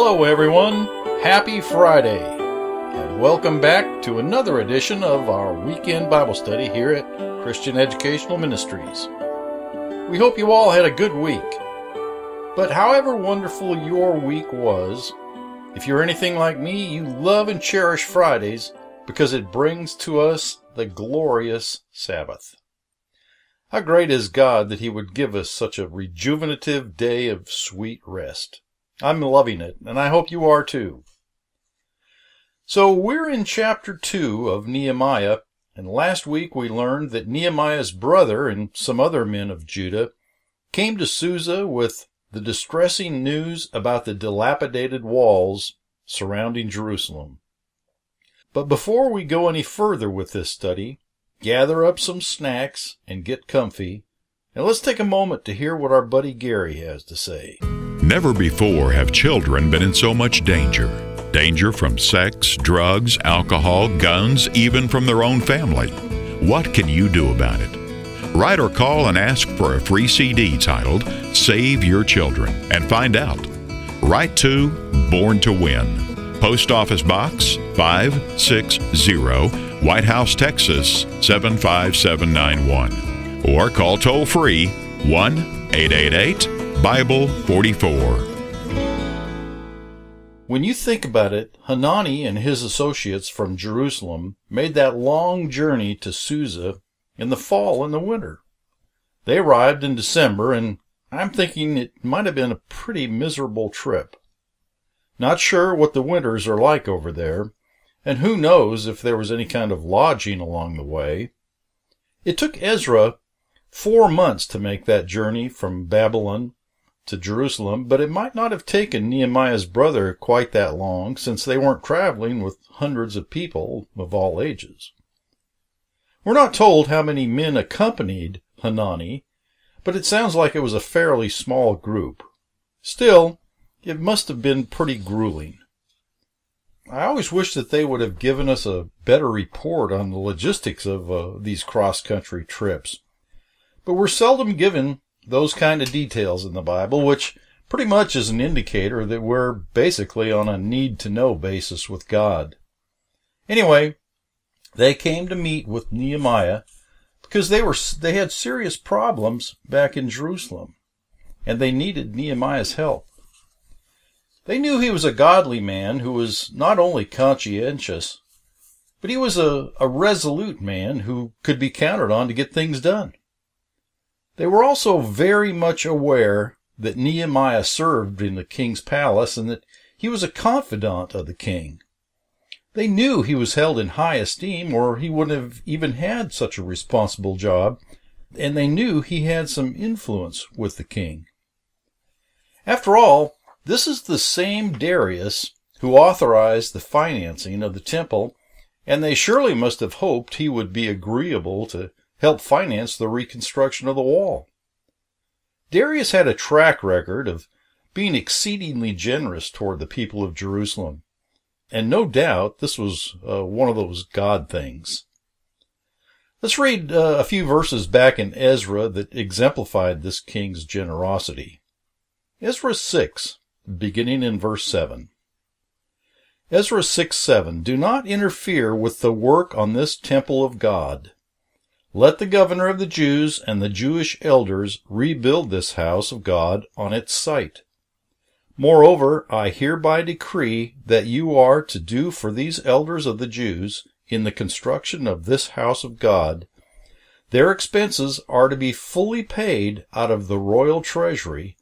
Hello everyone, happy Friday, and welcome back to another edition of our weekend Bible study here at Christian Educational Ministries. We hope you all had a good week, but however wonderful your week was, if you're anything like me, you love and cherish Fridays because it brings to us the glorious Sabbath. How great is God that He would give us such a rejuvenative day of sweet rest. I'm loving it, and I hope you are too. So we're in chapter 2 of Nehemiah, and last week we learned that Nehemiah's brother and some other men of Judah came to Susa with the distressing news about the dilapidated walls surrounding Jerusalem. But before we go any further with this study, gather up some snacks and get comfy, and let's take a moment to hear what our buddy Gary has to say. Never before have children been in so much danger. Danger from sex, drugs, alcohol, guns, even from their own family. What can you do about it? Write or call and ask for a free CD titled Save Your Children and find out. Write to Born to Win, Post Office Box 560, White House, Texas 75791. Or call toll-free 1-888-BIBLE 44. When you think about it, Hanani and his associates from Jerusalem made that long journey to Susa in the fall and the winter. They arrived in December, and I'm thinking it might have been a pretty miserable trip. Not sure what the winters are like over there, and who knows if there was any kind of lodging along the way. It took Ezra 4 months to make that journey from Babylon to Jerusalem, but it might not have taken Nehemiah's brother quite that long, since they weren't traveling with hundreds of people of all ages. We're not told how many men accompanied Hanani, but it sounds like it was a fairly small group. Still, it must have been pretty grueling. I always wish that they would have given us a better report on the logistics of these cross-country trips. But we're seldom given those kind of details in the Bible, which pretty much is an indicator that we're basically on a need-to-know basis with God. Anyway, they came to meet with Nehemiah because they had serious problems back in Jerusalem, and they needed Nehemiah's help. They knew he was a godly man who was not only conscientious, but he was a resolute man who could be counted on to get things done. They were also very much aware that Nehemiah served in the king's palace and that he was a confidant of the king. They knew he was held in high esteem, or he wouldn't have even had such a responsible job, and they knew he had some influence with the king. After all, this is the same Darius who authorized the financing of the temple, and they surely must have hoped he would be agreeable to help finance the reconstruction of the wall. Darius had a track record of being exceedingly generous toward the people of Jerusalem, and no doubt this was one of those God things. Let's read a few verses back in Ezra that exemplified this king's generosity. Ezra 6, beginning in verse 7. Ezra 6:7. Do not interfere with the work on this temple of God. Let the governor of the Jews and the Jewish elders rebuild this house of God on its site. Moreover, I hereby decree that you are to do for these elders of the Jews in the construction of this house of God. Their expenses are to be fully paid out of the royal treasury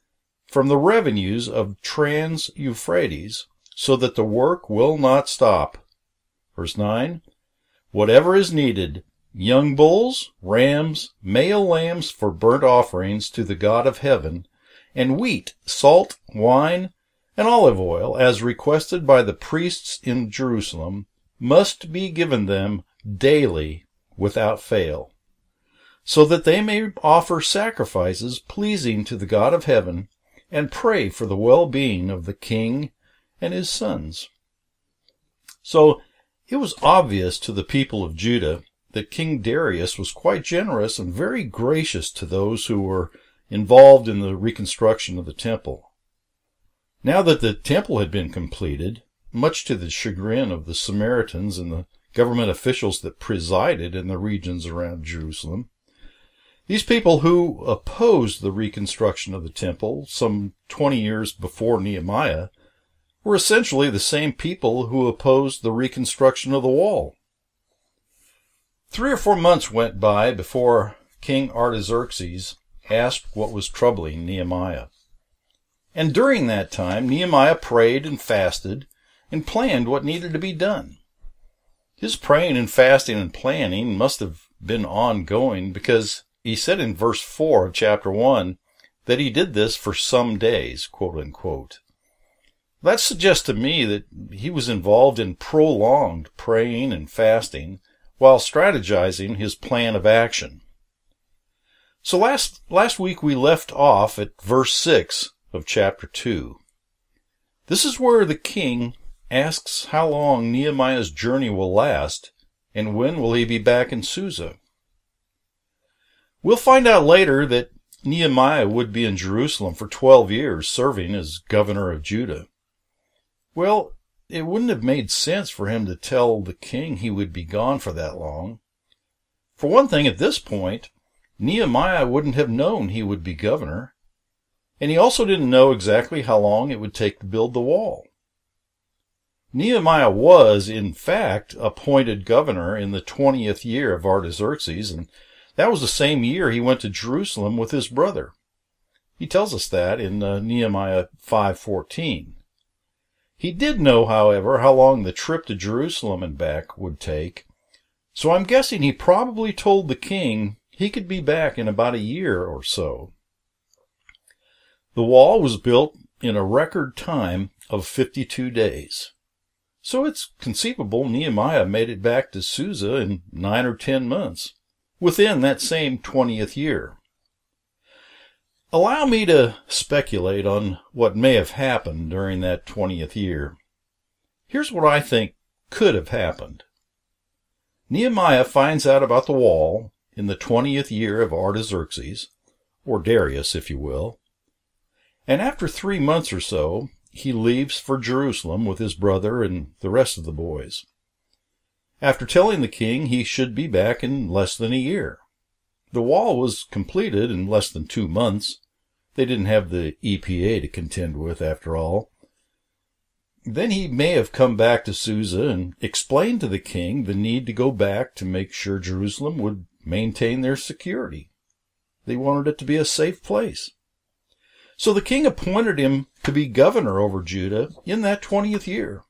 from the revenues of Trans-Euphrates, so that the work will not stop. Verse 9. Whatever is needed, young bulls, rams, male lambs for burnt offerings to the God of heaven, and wheat, salt, wine, and olive oil, as requested by the priests in Jerusalem, must be given them daily without fail, so that they may offer sacrifices pleasing to the God of heaven and pray for the well-being of the king and his sons. So it was obvious to the people of Judah that King Darius was quite generous and very gracious to those who were involved in the reconstruction of the temple. Now that the temple had been completed, much to the chagrin of the Samaritans and the government officials that presided in the regions around Jerusalem, these people who opposed the reconstruction of the temple some 20 years before Nehemiah were essentially the same people who opposed the reconstruction of the wall. 3 or 4 months went by before King Artaxerxes asked what was troubling Nehemiah. And during that time, Nehemiah prayed and fasted and planned what needed to be done. His praying and fasting and planning must have been ongoing, because he said in verse 4 of chapter 1 that he did this for some days, quote unquote. That suggests to me that he was involved in prolonged praying and fasting while strategizing his plan of action. So last week we left off at verse 6 of chapter 2. This is where the king asks how long Nehemiah's journey will last and when will he be back in Susa. We'll find out later that Nehemiah would be in Jerusalem for 12 years serving as governor of Judah. Well, it wouldn't have made sense for him to tell the king he would be gone for that long. For one thing, at this point, Nehemiah wouldn't have known he would be governor, and he also didn't know exactly how long it would take to build the wall. Nehemiah was, in fact, appointed governor in the 20th year of Artaxerxes, and that was the same year he went to Jerusalem with his brother. He tells us that in Nehemiah 5:14. He did know, however, how long the trip to Jerusalem and back would take, so I'm guessing he probably told the king he could be back in about a year or so. The wall was built in a record time of 52 days. So it's conceivable Nehemiah made it back to Susa in 9 or 10 months, within that same 20th year. Allow me to speculate on what may have happened during that 20th year. Here's what I think could have happened. Nehemiah finds out about the wall in the 20th year of Artaxerxes, or Darius, if you will, and after 3 months or so, he leaves for Jerusalem with his brother and the rest of the boys. After telling the king he should be back in less than a year. The wall was completed in less than 2 months. They didn't have the EPA to contend with, after all. Then he may have come back to Susa and explained to the king the need to go back to make sure Jerusalem would maintain their security. They wanted it to be a safe place. So the king appointed him to be governor over Judah in that 20th year.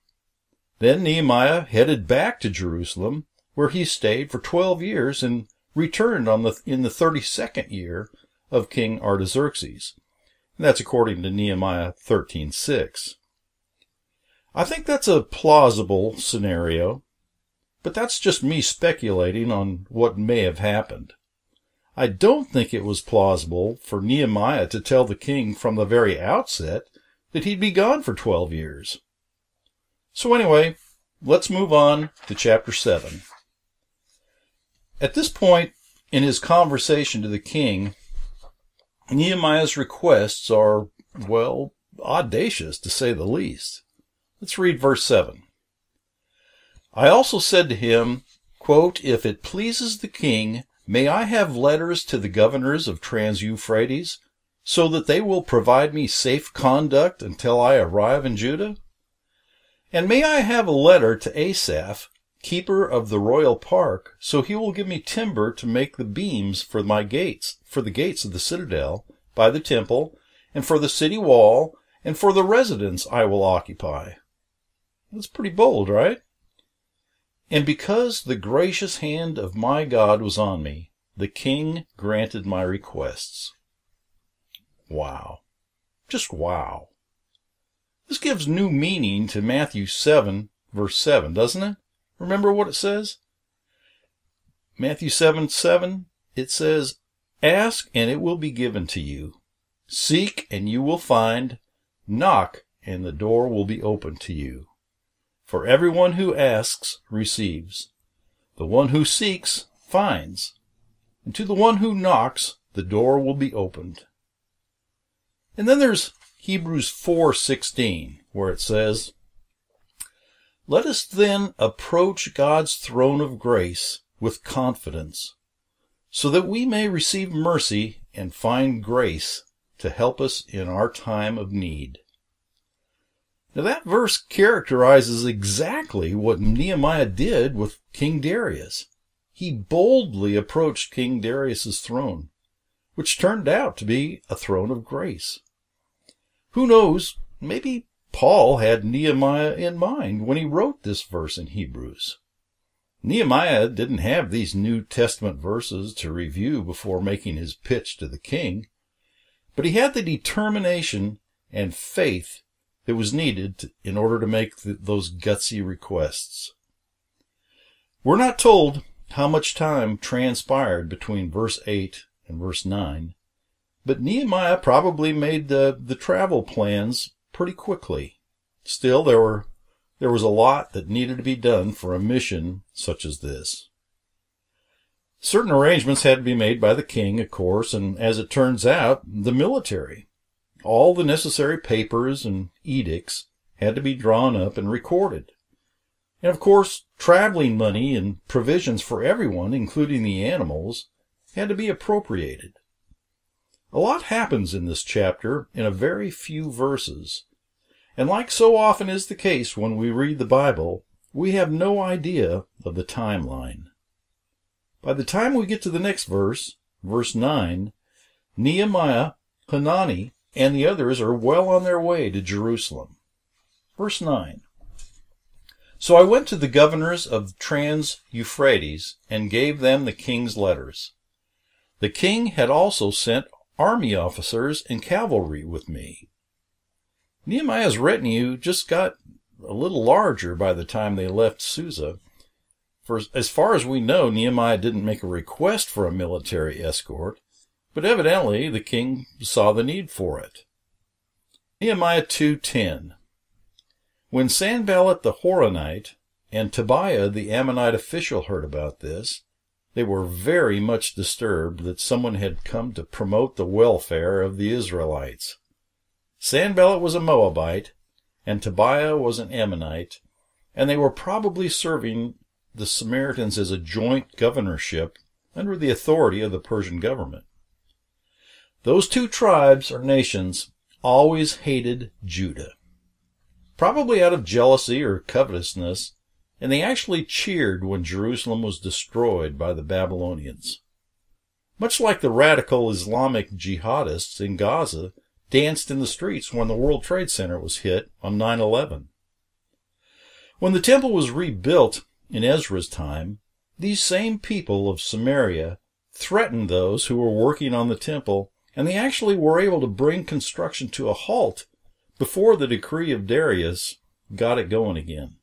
Then Nehemiah headed back to Jerusalem, where he stayed for 12 years and returned in the 32nd year of King Artaxerxes. And that's according to Nehemiah 13:6. I think that's a plausible scenario, but that's just me speculating on what may have happened. I don't think it was plausible for Nehemiah to tell the king from the very outset that he'd be gone for 12 years. So anyway, let's move on to chapter 7. At this point in his conversation to the king, Nehemiah's requests are, well, audacious to say the least. Let's read verse 7. I also said to him, quote, if it pleases the king, may I have letters to the governors of Trans-Euphrates, so that they will provide me safe conduct until I arrive in Judah? And may I have a letter to Asaph, keeper of the royal park, so he will give me timber to make the beams for my gates, for the gates of the citadel, by the temple, and for the city wall, and for the residence I will occupy. That's pretty bold, right? And because the gracious hand of my God was on me, the king granted my requests. Wow. Just wow. This gives new meaning to Matthew 7, verse 7, doesn't it? Remember what it says? Matthew 7:7, it says, ask and it will be given to you. Seek and you will find. Knock and the door will be opened to you. For everyone who asks receives. The one who seeks finds. And to the one who knocks, the door will be opened. And then there's Hebrews 4:16, where it says, "Let us then approach God's throne of grace with confidence, so that we may receive mercy and find grace to help us in our time of need." Now that verse characterizes exactly what Nehemiah did with King Darius. He boldly approached King Darius's throne, which turned out to be a throne of grace. Who knows, maybe Paul had Nehemiah in mind when he wrote this verse in Hebrews. Nehemiah didn't have these New Testament verses to review before making his pitch to the king, but he had the determination and faith that was needed in order to make those gutsy requests. We're not told how much time transpired between verse 8 and verse 9, but Nehemiah probably made the travel plans pretty quickly. Still, there was a lot that needed to be done for a mission such as this. Certain arrangements had to be made by the king, of course, and as it turns out, the military. All the necessary papers and edicts had to be drawn up and recorded. And of course, traveling money and provisions for everyone, including the animals, had to be appropriated. A lot happens in this chapter in a very few verses. And like so often is the case when we read the Bible, we have no idea of the timeline. By the time we get to the next verse, verse 9, Nehemiah, Hanani, and the others are well on their way to Jerusalem. Verse 9, "So I went to the governors of Trans-Euphrates and gave them the king's letters. The king had also sent army officers and cavalry with me." Nehemiah's retinue just got a little larger by the time they left Susa. For as far as we know, Nehemiah didn't make a request for a military escort, but evidently the king saw the need for it. Nehemiah 2:10. When Sanballat the Horonite and Tobiah the Ammonite official heard about this, they were very much disturbed that someone had come to promote the welfare of the Israelites. Sanballat was a Moabite, and Tobiah was an Ammonite, and they were probably serving the Samaritans as a joint governorship under the authority of the Persian government. Those two tribes or nations always hated Judah, probably out of jealousy or covetousness, and they actually cheered when Jerusalem was destroyed by the Babylonians. Much like the radical Islamic jihadists in Gaza danced in the streets when the World Trade Center was hit on 9/11. When the temple was rebuilt in Ezra's time, these same people of Samaria threatened those who were working on the temple, and they actually were able to bring construction to a halt before the decree of Darius got it going again.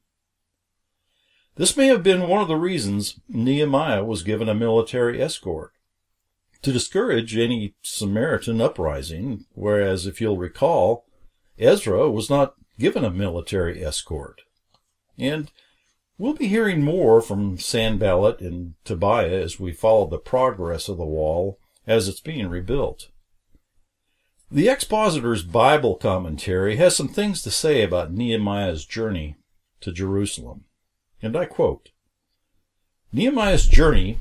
This may have been one of the reasons Nehemiah was given a military escort, to discourage any Samaritan uprising, whereas, if you'll recall, Ezra was not given a military escort. And we'll be hearing more from Sanballat and Tobiah as we follow the progress of the wall as it's being rebuilt. The Expositor's Bible commentary has some things to say about Nehemiah's journey to Jerusalem. And I quote, "Nehemiah's journey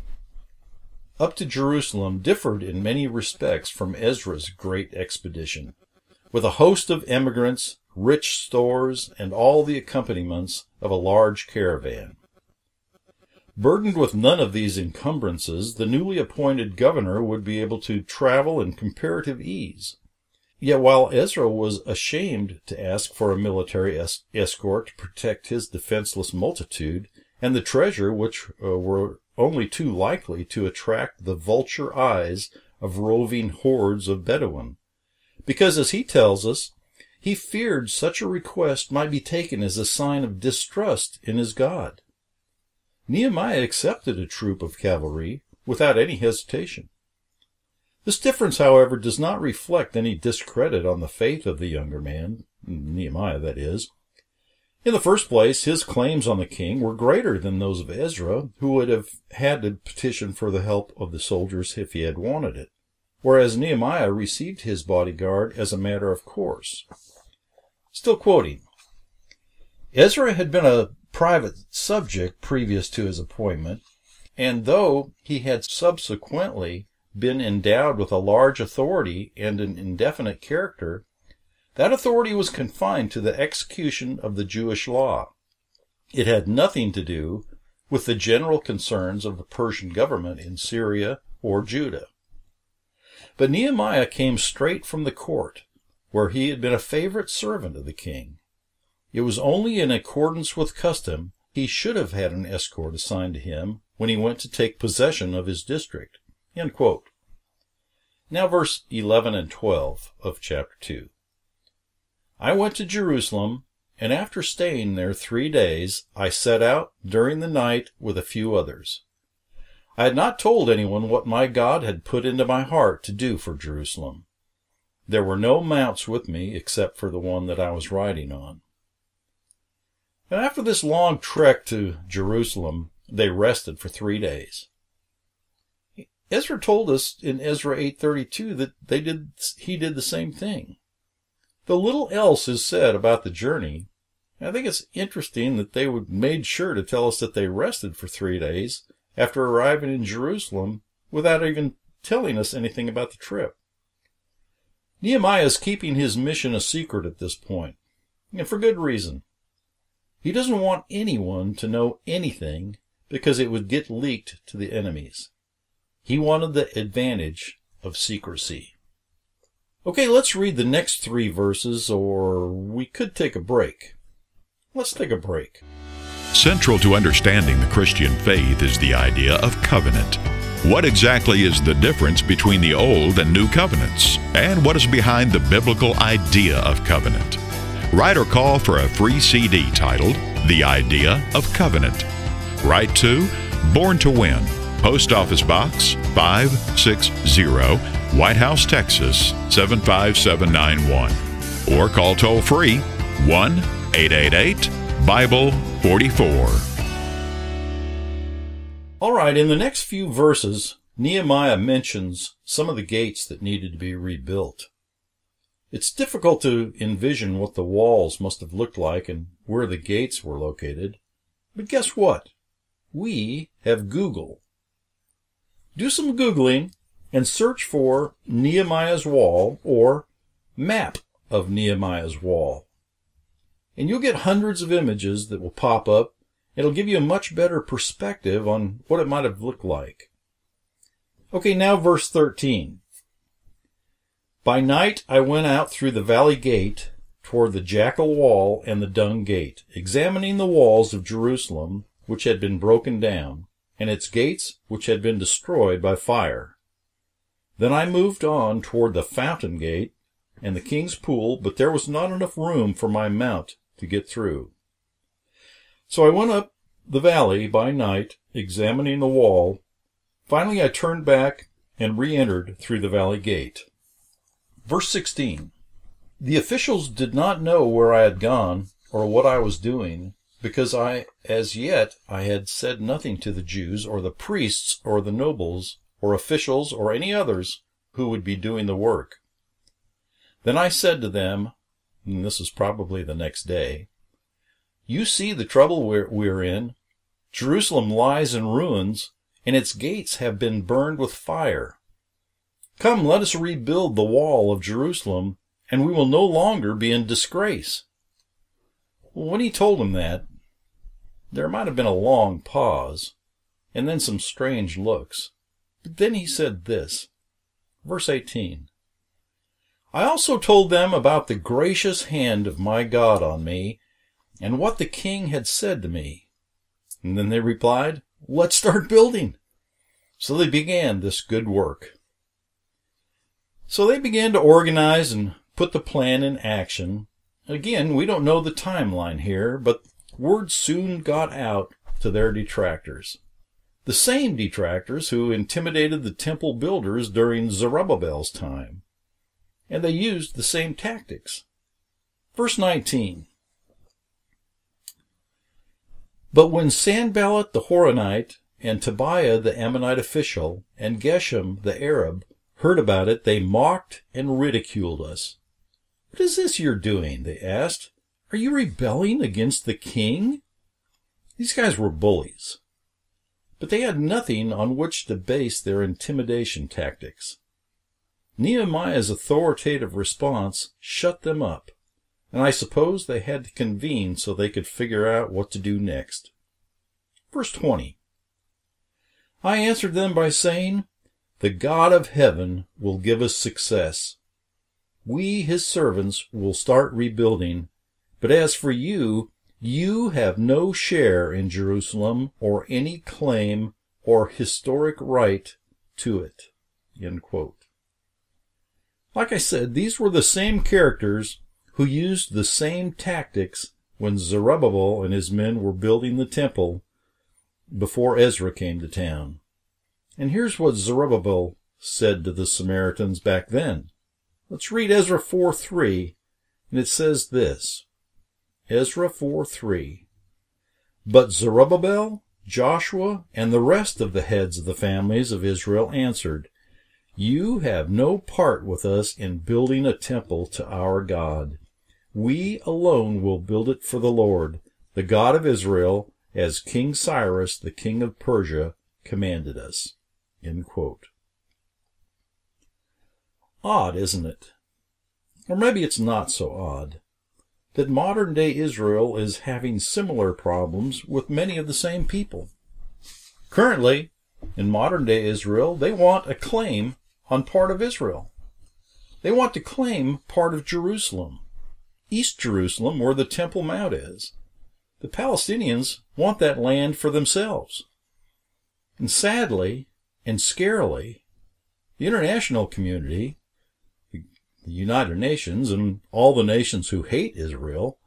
up to Jerusalem differed in many respects from Ezra's great expedition, with a host of emigrants, rich stores, and all the accompaniments of a large caravan. Burdened with none of these encumbrances, the newly appointed governor would be able to travel in comparative ease. Yet while Ezra was ashamed to ask for a military escort to protect his defenseless multitude and the treasure which were only too likely to attract the vulture eyes of roving hordes of Bedouin, because, as he tells us, he feared such a request might be taken as a sign of distrust in his God. Nehemiah accepted a troop of cavalry without any hesitation. This difference, however, does not reflect any discredit on the faith of the younger man, Nehemiah, that is. In the first place, his claims on the king were greater than those of Ezra, who would have had to petition for the help of the soldiers if he had wanted it. whereas Nehemiah received his bodyguard as a matter of course. Still quoting, Ezra had been a private subject previous to his appointment, and though he had subsequently been endowed with a large authority and an indefinite character, that authority was confined to the execution of the Jewish law. It had nothing to do with the general concerns of the Persian government in Syria or Judah. But Nehemiah came straight from the court, where he had been a favorite servant of the king. It was only in accordance with custom he should have had an escort assigned to him when he went to take possession of his district. End quote. Now verse 11 and 12 of chapter 2. I went to Jerusalem, and after staying there 3 days, I set out during the night with a few others. I had not told anyone what my God had put into my heart to do for Jerusalem. There were no mounts with me except for the one that I was riding on. And after this long trek to Jerusalem, they rested for 3 days. Ezra told us in Ezra 8:32 that he did the same thing. Though little else is said about the journey, I think it's interesting that they made sure to tell us that they rested for 3 days after arriving in Jerusalem without even telling us anything about the trip. Nehemiah is keeping his mission a secret at this point, and for good reason. He doesn't want anyone to know anything because it would get leaked to the enemies. He wanted the advantage of secrecy. Okay, let's read the next 3 verses, or we could take a break. Let's take a break. Central to understanding the Christian faith is the idea of covenant. What exactly is the difference between the Old and New Covenants? And what is behind the biblical idea of covenant? Write or call for a free CD titled, The Idea of Covenant. Write to Born to Win, Post Office Box 560, White House, Texas 75791. Or call toll-free 1-888-BIBLE-44. All right, in the next few verses, Nehemiah mentions some of the gates that needed to be rebuilt. It's difficult to envision what the walls must have looked like and where the gates were located. But guess what? We have Google. Do some Googling and search for Nehemiah's Wall or map of Nehemiah's Wall. And you'll get hundreds of images that will pop up. It'll give you a much better perspective on what it might have looked like. Okay, now verse 13. By night I went out through the valley gate toward the jackal wall and the dung gate, examining the walls of Jerusalem, which had been broken down, and its gates, which had been destroyed by fire. Then I moved on toward the fountain gate and the king's pool, but there was not enough room for my mount to get through. So I went up the valley by night, examining the wall. Finally I turned back and re-entered through the valley gate. Verse 16. The officials did not know where I had gone or what I was doing, because as yet I had said nothing to the Jews or the priests or the nobles or officials or any others who would be doing the work. Then I said to them, and this is probably the next day, you see the trouble we're in. Jerusalem lies in ruins, and its gates have been burned with fire. Come, let us rebuild the wall of Jerusalem, and we will no longer be in disgrace. When he told them that, there might have been a long pause, and then some strange looks. But then he said this, verse 18. I also told them about the gracious hand of my God on me, and what the king had said to me. And then they replied, let's start building. So they began this good work. So they began to organize and put the plan in action. Again, we don't know the timeline here, but word soon got out to their detractors. The same detractors who intimidated the temple builders during Zerubbabel's time. And they used the same tactics. Verse 19. But when Sanballat the Horonite and Tobiah the Ammonite official and Geshem the Arab heard about it, they mocked and ridiculed us. "What is this you're doing?" they asked. "Are you rebelling against the king?" These guys were bullies, but they had nothing on which to base their intimidation tactics. Nehemiah's authoritative response shut them up, and I suppose they had to convene so they could figure out what to do next. Verse 20. "I answered them by saying, 'The God of heaven will give us success. We, his servants, will start rebuilding. But as for you, you have no share in Jerusalem or any claim or historic right to it.'" End quote. Like I said, these were the same characters who used the same tactics when Zerubbabel and his men were building the temple before Ezra came to town. And here's what Zerubbabel said to the Samaritans back then. Let's read Ezra 4:3, and it says this. Ezra 4:3. "But Zerubbabel, Joshua, and the rest of the heads of the families of Israel answered, 'You have no part with us in building a temple to our God. We alone will build it for the Lord, the God of Israel, as King Cyrus, the king of Persia, commanded us.'" End quote. Odd, isn't it? Or maybe it's not so odd that modern-day Israel is having similar problems with many of the same people. Currently, in modern-day Israel, they want a claim on part of Israel. They want to claim part of Jerusalem, East Jerusalem, where the Temple Mount is. The Palestinians want that land for themselves. And sadly and scarily, the international community, the United Nations, and all the nations who hate Israel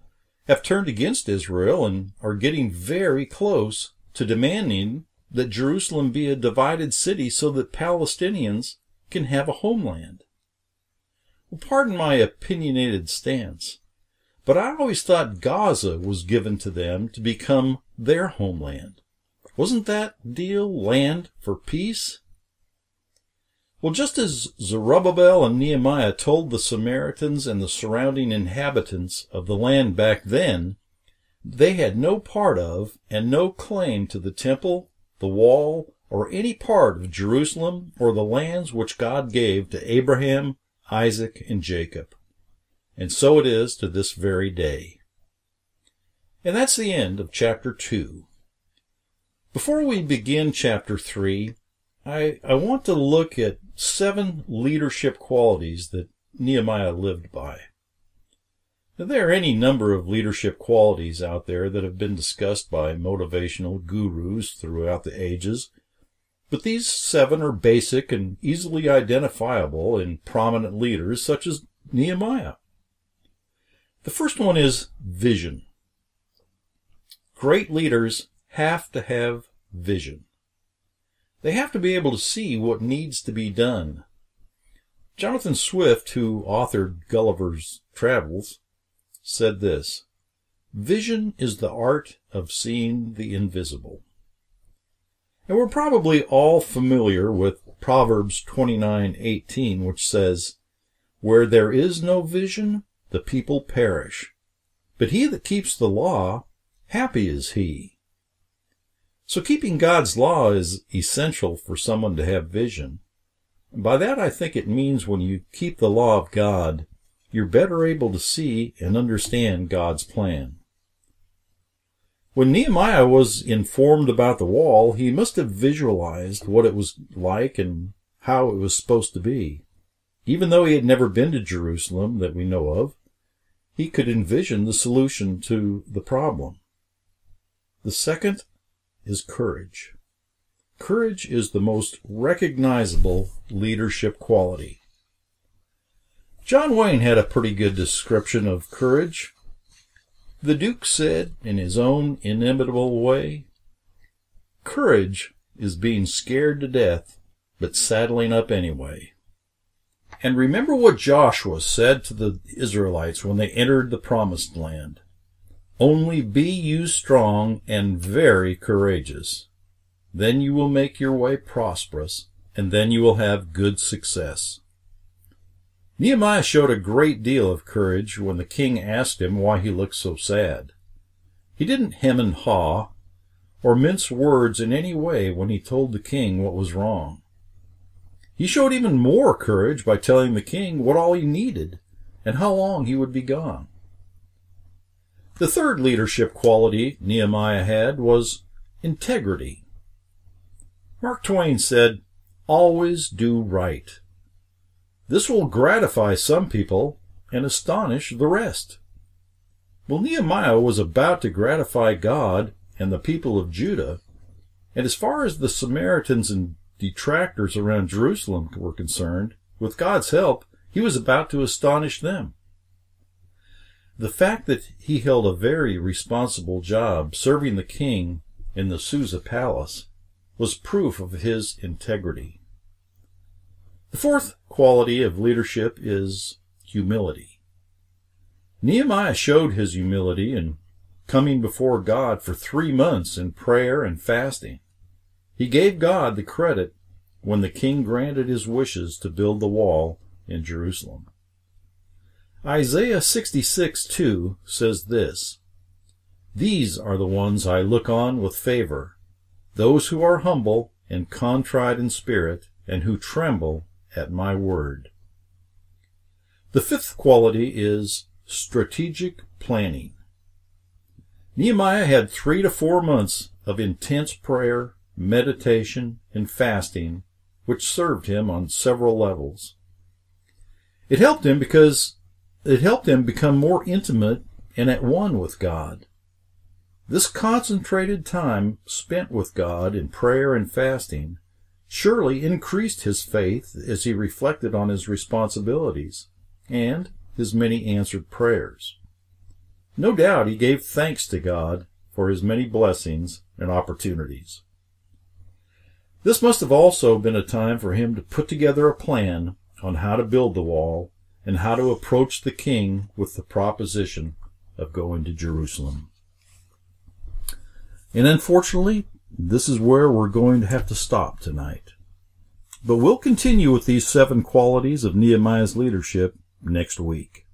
have turned against Israel and are getting very close to demanding that Jerusalem be a divided city so that Palestinians can have a homeland. Well, pardon my opinionated stance, but I always thought Gaza was given to them to become their homeland. Wasn't that deal land for peace? Well, just as Zerubbabel and Nehemiah told the Samaritans and the surrounding inhabitants of the land back then, they had no part of and no claim to the temple, the wall, or any part of Jerusalem or the lands which God gave to Abraham, Isaac, and Jacob. And so it is to this very day. And that's the end of chapter 2. Before we begin chapter 3, I want to look at 7 leadership qualities that Nehemiah lived by. Now, there are any number of leadership qualities out there that have been discussed by motivational gurus throughout the ages, but these 7 are basic and easily identifiable in prominent leaders such as Nehemiah. The first one is vision. Great leaders have to have vision. They have to be able to see what needs to be done. Jonathan Swift, who authored Gulliver's Travels, said this: "Vision is the art of seeing the invisible." And we're probably all familiar with Proverbs 29:18, which says, "Where there is no vision, the people perish. But he that keeps the law, happy is he." So keeping God's law is essential for someone to have vision. And by that I think it means when you keep the law of God, you're better able to see and understand God's plan. When Nehemiah was informed about the wall, he must have visualized what it was like and how it was supposed to be. Even though he had never been to Jerusalem that we know of, he could envision the solution to the problem. The second is courage. Courage is the most recognizable leadership quality. John Wayne had a pretty good description of courage. The Duke said, in his own inimitable way, "Courage is being scared to death, but saddling up anyway." And remember what Joshua said to the Israelites when they entered the Promised Land. "Only be you strong and very courageous. Then you will make your way prosperous, and then you will have good success. Nehemiah showed a great deal of courage when the king asked him why he looked so sad. He didn't hem and haw or mince words in any way when he told the king what was wrong. He showed even more courage by telling the king what all he needed and how long he would be gone. The third leadership quality Nehemiah had was integrity. Mark Twain said, "Always do right." This will gratify some people and astonish the rest. Well, Nehemiah was about to gratify God and the people of Judah, and as far as the Samaritans and detractors around Jerusalem were concerned, with God's help, he was about to astonish them. The fact that he held a very responsible job serving the king in the Susa palace was proof of his integrity. The fourth quality of leadership is humility. Nehemiah showed his humility in coming before God for 3 months in prayer and fasting. He gave God the credit when the king granted his wishes to build the wall in Jerusalem. Isaiah 66:2 says this, "These are the ones I look on with favor, those who are humble and contrite in spirit, and who tremble at my word." The fifth quality is strategic planning. Nehemiah had 3 to 4 months of intense prayer, meditation, and fasting, which served him on several levels. It helped him become more intimate and at one with God. This concentrated time spent with God in prayer and fasting surely increased his faith as he reflected on his responsibilities and his many answered prayers. No doubt he gave thanks to God for his many blessings and opportunities. This must have also been a time for him to put together a plan on how to build the wall and how to approach the king with the proposition of going to Jerusalem. And unfortunately, this is where we're going to have to stop tonight. But we'll continue with these 7 qualities of Nehemiah's leadership next week.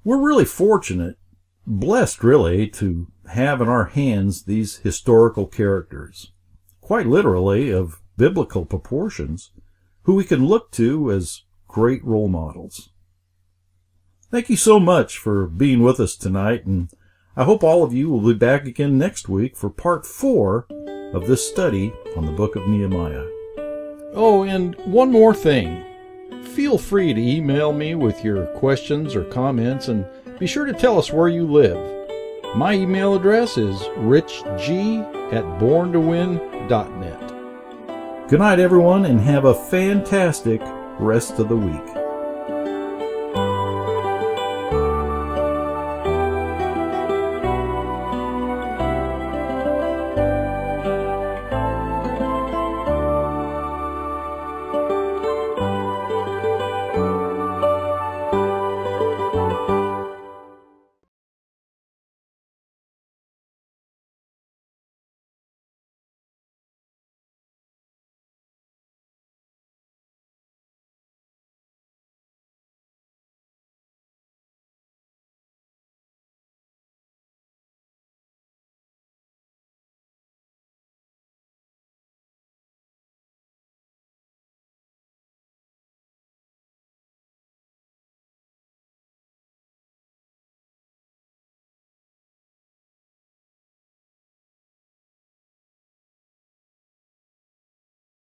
We're really fortunate, blessed really, to have in our hands these historical characters, quite literally of biblical proportions, who we can look to as great role models. Thank you so much for being with us tonight, and I hope all of you will be back again next week for part 4 of this study on the book of Nehemiah. Oh, and one more thing. Feel free to email me with your questions or comments, and be sure to tell us where you live. My email address is richg@borntowin.net. Good night, everyone, and have a fantastic rest of the week.